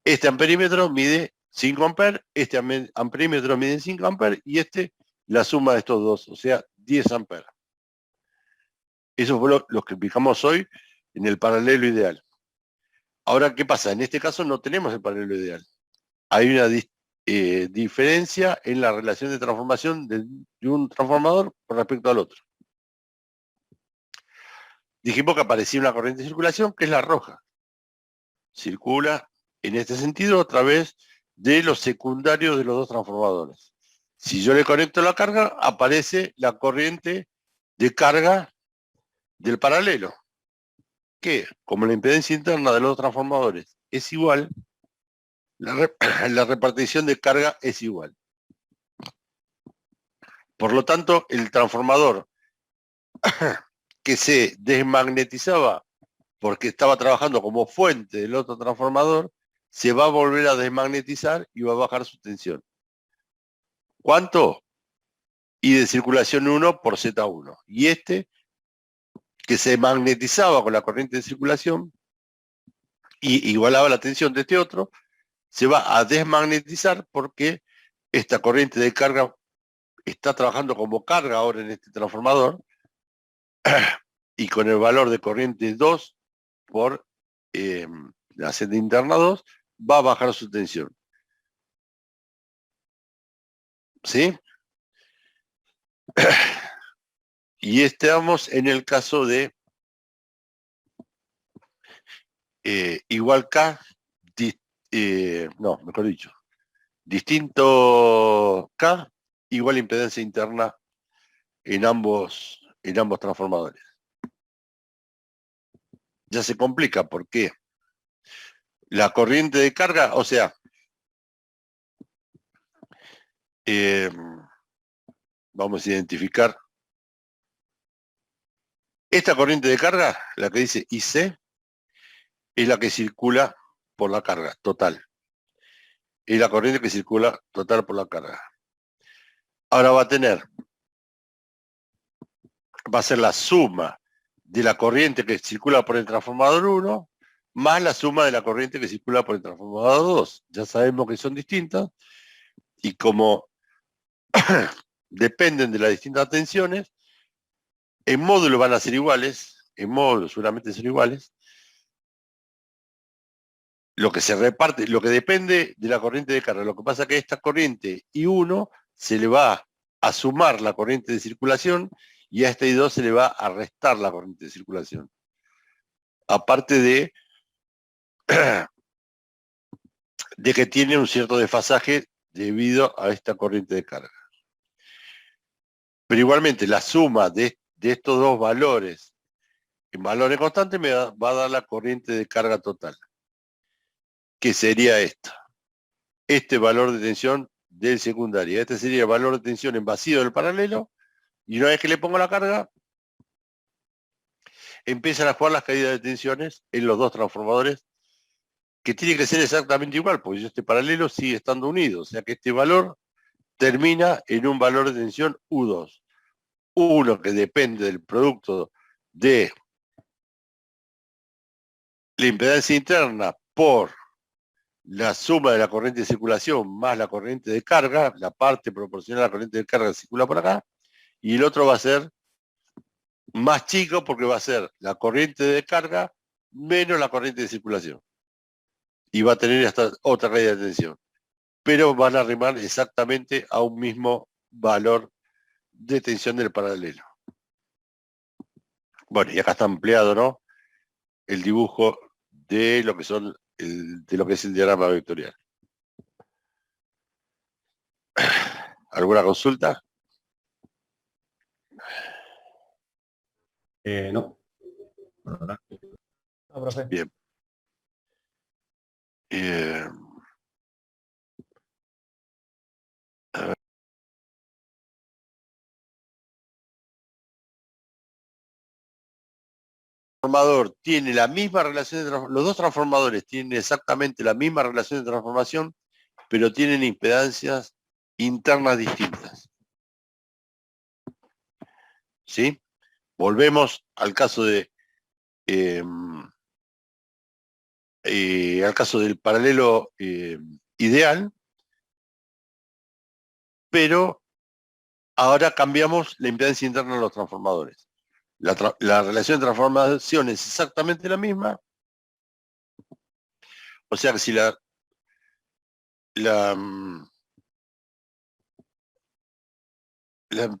Este amperímetro mide 5 amperes, este amperímetro mide 5 amperes y este la suma de estos dos, o sea, 10 amperes. Eso fue lo que fijamos hoy en el paralelo ideal. Ahora, ¿qué pasa? En este caso no tenemos el paralelo ideal. Hay una diferencia en la relación de transformación de un transformador con respecto al otro. Dijimos que aparecía una corriente de circulación que es la roja. Circula en este sentido a través de los secundarios de los dos transformadores. Si yo le conecto la carga, aparece la corriente de carga del paralelo, que como la impedancia interna de los dos transformadores es igual, la repartición de carga es igual. Por lo tanto, el transformador que se desmagnetizaba porque estaba trabajando como fuente del otro transformador, se va a volver a desmagnetizar y va a bajar su tensión. ¿Cuánto? I de circulación 1 por Z1. Y este, que se magnetizaba con la corriente de circulación y igualaba la tensión de este otro, se va a desmagnetizar porque esta corriente de carga está trabajando como carga ahora en este transformador y con el valor de corriente 2 por la senda interna 2 va a bajar su tensión. ¿Sí? Y estamos en el caso de igual K, no, mejor dicho, distinto K, igual impedancia interna en ambos transformadores. Ya se complica porque la corriente de carga, o sea, vamos a identificar esta corriente de carga, la que dice IC, es la que circula por la carga total. Es la corriente que circula total por la carga. Ahora va a ser la suma de la corriente que circula por el transformador 1 más la suma de la corriente que circula por el transformador 2. Ya sabemos que son distintas, y como dependen de las distintas tensiones, en módulo van a ser iguales, en módulo seguramente son iguales. Lo que se reparte, lo que depende de la corriente de carga. Lo que pasa es que esta corriente I1 se le va a sumar la corriente de circulación, y a esta I2 se le va a restar la corriente de circulación. Aparte de que tiene un cierto desfasaje debido a esta corriente de carga. Pero igualmente la suma de estos dos valores en valores constantes me va a dar la corriente de carga total, que sería esta. Este valor de tensión del secundario. Este sería el valor de tensión en vacío del paralelo, y una vez que le pongo la carga, empiezan a jugar las caídas de tensiones en los dos transformadores, que tiene que ser exactamente igual, porque este paralelo sigue estando unido. O sea que este valor termina en un valor de tensión U2. Uno que depende del producto de la impedancia interna por la suma de la corriente de circulación más la corriente de carga, la parte proporcional a la corriente de carga que circula por acá, y el otro va a ser más chico porque va a ser la corriente de carga menos la corriente de circulación. Y va a tener esta otra caída de tensión. Pero van a arrimar exactamente a un mismo valor de tensión del paralelo. Bueno, y acá está ampliado, ¿no?, el dibujo de lo que son de lo que es el diagrama vectorial. ¿Alguna consulta? No. No, profe. Bien. A ver. Transformador tiene la misma relación de los dos transformadores tienen exactamente la misma relación de transformación, pero tienen impedancias internas distintas. ¿Sí? Volvemos al caso de al caso del paralelo ideal, pero ahora cambiamos la impedancia interna de los transformadores. La relación de transformación es exactamente la misma, o sea que si la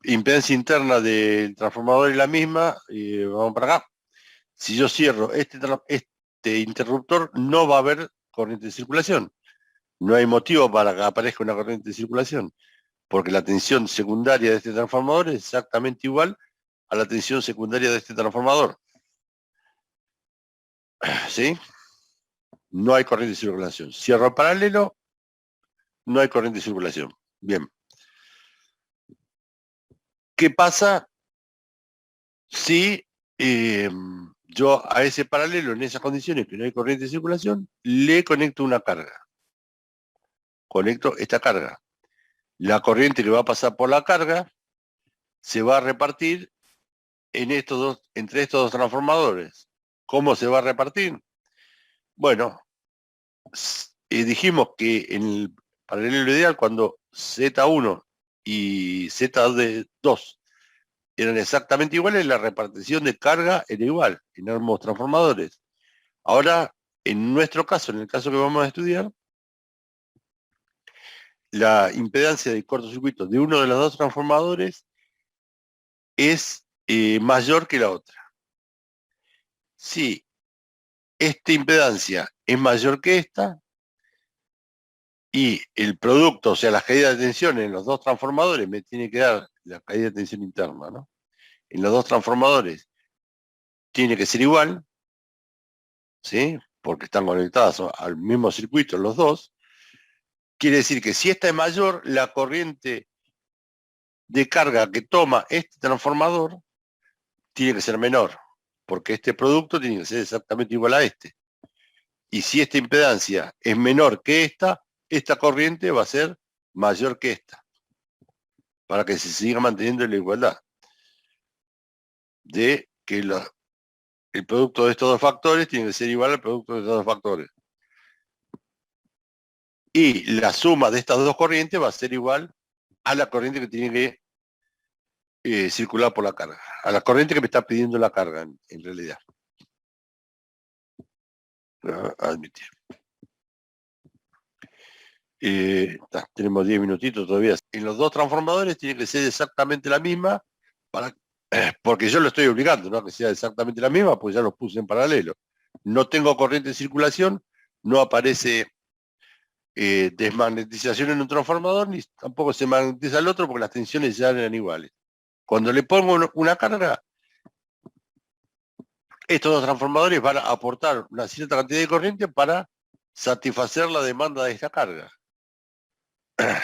impedancia interna del transformador es la misma, vamos para acá. Si yo cierro este interruptor, no va a haber corriente de circulación. No hay motivo para que aparezca una corriente de circulación, porque la tensión secundaria de este transformador es exactamente igual a la tensión secundaria de este transformador. ¿Sí? No hay corriente de circulación. Cierro el paralelo, no hay corriente de circulación. Bien. ¿Qué pasa si yo a ese paralelo, en esas condiciones que no hay corriente de circulación, le conecto una carga? Conecto esta carga. La corriente que va a pasar por la carga se va a repartir en entre estos dos transformadores. ¿Cómo se va a repartir? Bueno, dijimos que en el paralelo ideal, cuando Z1 y Z2 eran exactamente iguales, la repartición de carga era igual en ambos transformadores. Ahora, en nuestro caso, en el caso que vamos a estudiar, la impedancia de cortocircuito de uno de los dos transformadores es mayor que la otra. Si esta impedancia es mayor que esta, y el producto, o sea, las caídas de tensión en los dos transformadores me tiene que dar la caída de tensión interna, ¿no? En los dos transformadores tiene que ser igual, ¿sí? Porque están conectadas al mismo circuito los dos. Quiere decir que si esta es mayor, la corriente de carga que toma este transformador tiene que ser menor, porque este producto tiene que ser exactamente igual a este. Y si esta impedancia es menor que esta corriente va a ser mayor que esta, para que se siga manteniendo la igualdad de que el producto de estos dos factores tiene que ser igual al producto de estos dos factores. Y la suma de estas dos corrientes va a ser igual a la corriente que tiene que circular por la carga, a la corriente que me está pidiendo la carga en realidad. Admitir. Tenemos 10 minutitos todavía. En los dos transformadores tiene que ser exactamente la misma, porque yo lo estoy obligando, ¿no? Que sea exactamente la misma, pues ya los puse en paralelo. No tengo corriente de circulación, no aparece desmagnetización en un transformador, ni tampoco se magnetiza el otro, porque las tensiones ya eran iguales. Cuando le pongo una carga, estos dos transformadores van a aportar una cierta cantidad de corriente para satisfacer la demanda de esta carga.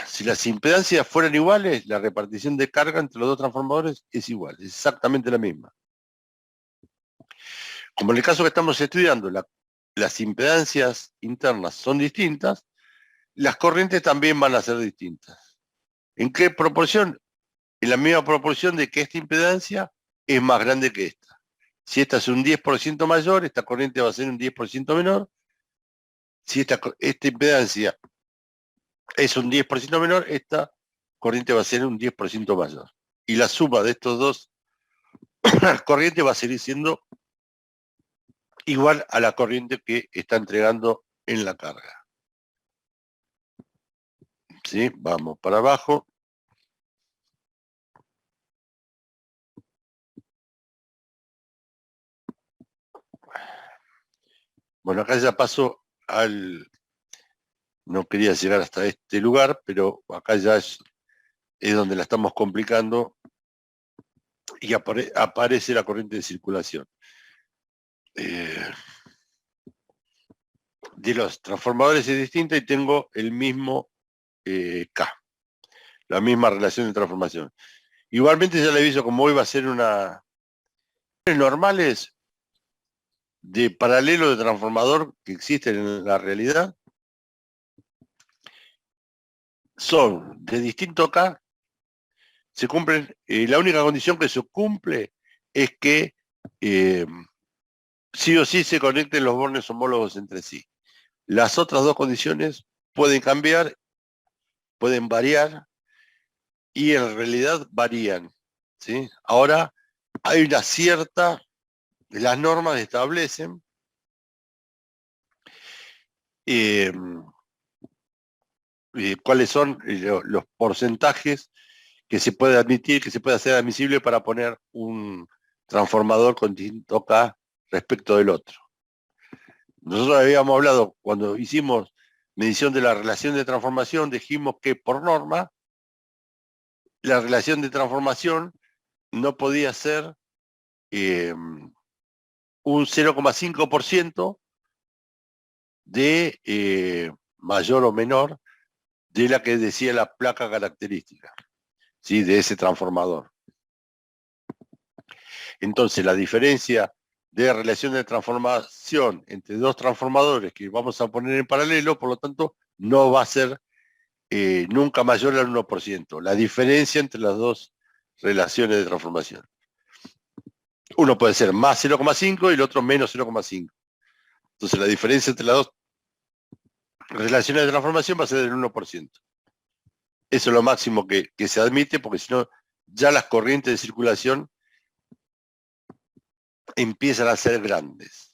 Si las impedancias fueran iguales, la repartición de carga entre los dos transformadores es igual, es exactamente la misma. Como en el caso que estamos estudiando, las impedancias internas son distintas, las corrientes también van a ser distintas. ¿En qué proporción? En la misma proporción de que esta impedancia es más grande que esta. Si esta es un 10% mayor, esta corriente va a ser un 10% menor. Si esta impedancia es un 10% menor, esta corriente va a ser un 10% mayor. Y la suma de estos dos corrientes va a seguir siendo igual a la corriente que está entregando en la carga. ¿Sí? Vamos para abajo. Bueno, acá ya paso al... No quería llegar hasta este lugar, pero acá ya es donde la estamos complicando y aparece la corriente de circulación. De los transformadores es distinta y tengo el mismo K, la misma relación de transformación. Igualmente ya le aviso, como hoy va a ser una... normales de paralelo de transformador que existen en la realidad son de distinto K, se cumplen, la única condición que se cumple es que sí o sí se conecten los bornes homólogos entre sí. Las otras dos condiciones pueden cambiar, pueden variar, y en realidad varían, ¿sí? Ahora hay una cierta, las normas establecen cuáles son los porcentajes que se puede admitir, que se puede hacer admisible para poner un transformador con distinto K respecto del otro. Nosotros habíamos hablado, cuando hicimos medición de la relación de transformación, dijimos que por norma, la relación de transformación no podía ser un 0,5% de mayor o menor de la que decía la placa característica, ¿sí? De ese transformador. Entonces, la diferencia de relación de transformación entre dos transformadores que vamos a poner en paralelo, por lo tanto, no va a ser nunca mayor al 1%. La diferencia entre las dos relaciones de transformación. Uno puede ser más 0,5 y el otro menos 0,5. Entonces, la diferencia entre las dos relaciones de transformación va a ser del 1%. Eso es lo máximo que se admite, porque si no, ya las corrientes de circulación empiezan a ser grandes.